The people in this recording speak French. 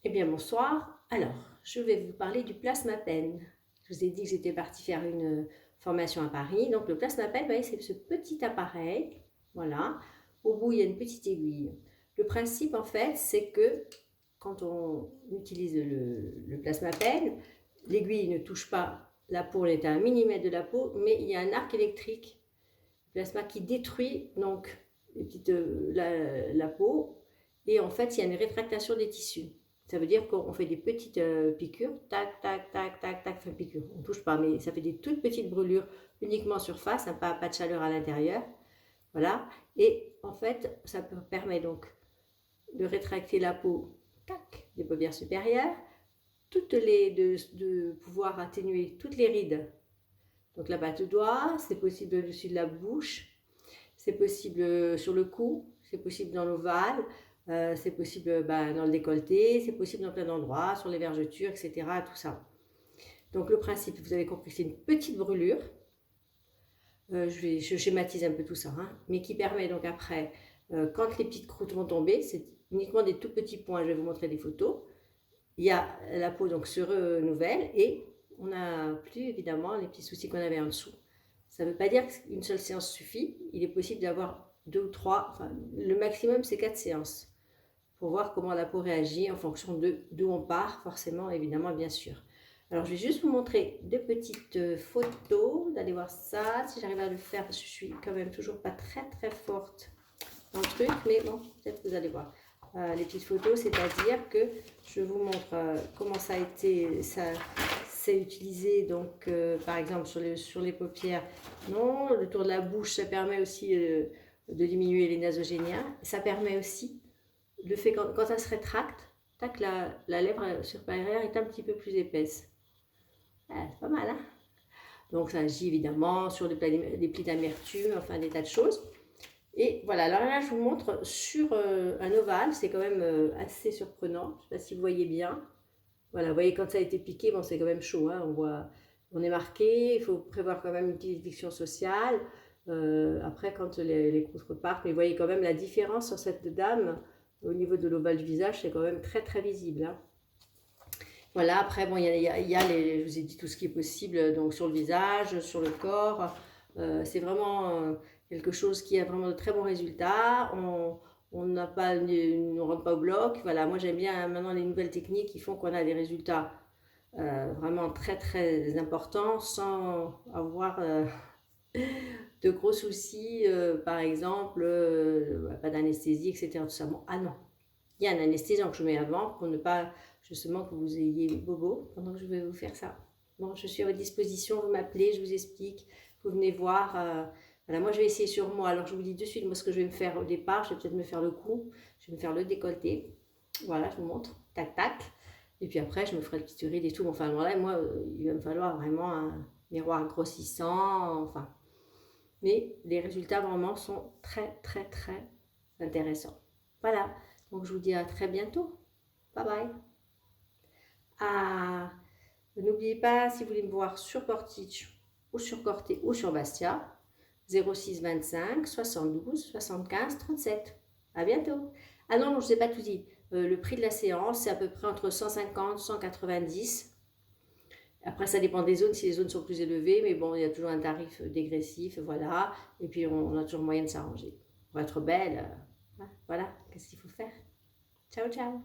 Eh bien bonsoir, alors je vais vous parler du plasma-pen. Je vous ai dit que j'étais partie faire une formation à Paris, donc le plasma-pen, vous voyez, c'est ce petit appareil, voilà, au bout il y a une petite aiguille. Le principe en fait c'est que quand on utilise le plasma-pen, l'aiguille ne touche pas la peau, elle est à 1 mm de la peau, mais il y a un arc électrique, plasma qui détruit donc la peau, et en fait il y a une rétractation des tissus. Ça veut dire qu'on fait des petites piqûres, tac, tac, tac, tac, tac, enfin piqûres, on ne touche pas, mais ça fait des toutes petites brûlures uniquement en surface, hein, pas de chaleur à l'intérieur. Voilà, et en fait, ça permet donc de rétracter la peau, tac, des paupières supérieures, de pouvoir atténuer toutes les rides. Donc la batte de doigt, c'est possible au-dessus de la bouche, c'est possible sur le cou, c'est possible dans l'ovale, c'est possible dans le décolleté, c'est possible dans plein d'endroits, sur les vergetures, etc. Tout ça. Donc le principe, vous avez compris, c'est une petite brûlure. Je schématise un peu tout ça, hein, mais qui permet donc après, quand les petites croûtes vont tomber, c'est uniquement des tout petits points, je vais vous montrer des photos. Il y a la peau donc se renouvelle et on n'a plus évidemment les petits soucis qu'on avait en dessous. Ça ne veut pas dire qu'une seule séance suffit, il est possible d'avoir 2 ou 3, enfin le maximum c'est 4 séances pour voir comment la peau réagit en fonction d'où on part, forcément, évidemment, bien sûr. Alors je vais juste vous montrer deux petites photos, d'aller voir ça, si j'arrive à le faire, parce que je suis quand même toujours pas très forte dans le truc, mais bon, peut-être que vous allez voir. Les petites photos, c'est-à-dire que je vous montre comment ça a été, c'est utilisé, donc par exemple sur les paupières, non, le tour de la bouche, ça permet aussi de diminuer les nasogéniens, ça permet aussi le fait quand ça se rétracte, tac, la lèvre supérieure est un petit peu plus épaisse. Ah, c'est pas mal, hein? Donc ça agit évidemment sur les plis d'amertume, enfin des tas de choses. Et voilà, alors là je vous montre sur un ovale, c'est quand même assez surprenant, je ne sais pas si vous voyez bien. Voilà, vous voyez quand ça a été piqué, bon c'est quand même chaud, hein, on est marqué, il faut prévoir quand même une petite éviction sociale. Après quand les croûtes repartent, mais vous voyez quand même la différence sur cette dame au niveau de l'ovale du visage, c'est quand même très visible, hein. Voilà, après bon, je vous ai dit tout ce qui est possible donc sur le visage, sur le corps. C'est vraiment quelque chose qui a vraiment de très bons résultats. On ne rentre pas au bloc. Voilà, moi j'aime bien maintenant les nouvelles techniques qui font qu'on a des résultats vraiment très importants sans avoir de gros soucis, par exemple, pas d'anesthésie, etc. Tout ça. Bon, ah non, il y a un anesthésiant que je mets avant pour ne pas justement que vous ayez bobo pendant que je vais vous faire ça. Bon, je suis à votre disposition, vous m'appelez, je vous explique, vous venez voir. Voilà, moi je vais essayer sur moi. Alors je vous dis de suite, moi ce que je vais me faire au départ, je vais peut-être me faire le cou, je vais me faire le décolleté. Voilà, je vous montre, tac tac. Et puis après, je me ferai le bistouri et tout. Enfin, voilà, moi, il va me falloir vraiment un miroir grossissant, enfin. Mais les résultats vraiment sont très intéressants. Voilà, donc je vous dis à très bientôt. Bye bye. Ah, n'oubliez pas, si vous voulez me voir sur Portich ou sur Corté ou sur Bastia, 06 25 72 75 37. À bientôt. Ah non, je ne vous ai pas tout dit. Le prix de la séance, c'est à peu près entre 150 et 190. Après, ça dépend des zones, si les zones sont plus élevées, mais bon, il y a toujours un tarif dégressif, voilà. Et puis, on a toujours moyen de s'arranger. Pour être belle, voilà, qu'est-ce qu'il faut faire? Ciao, ciao!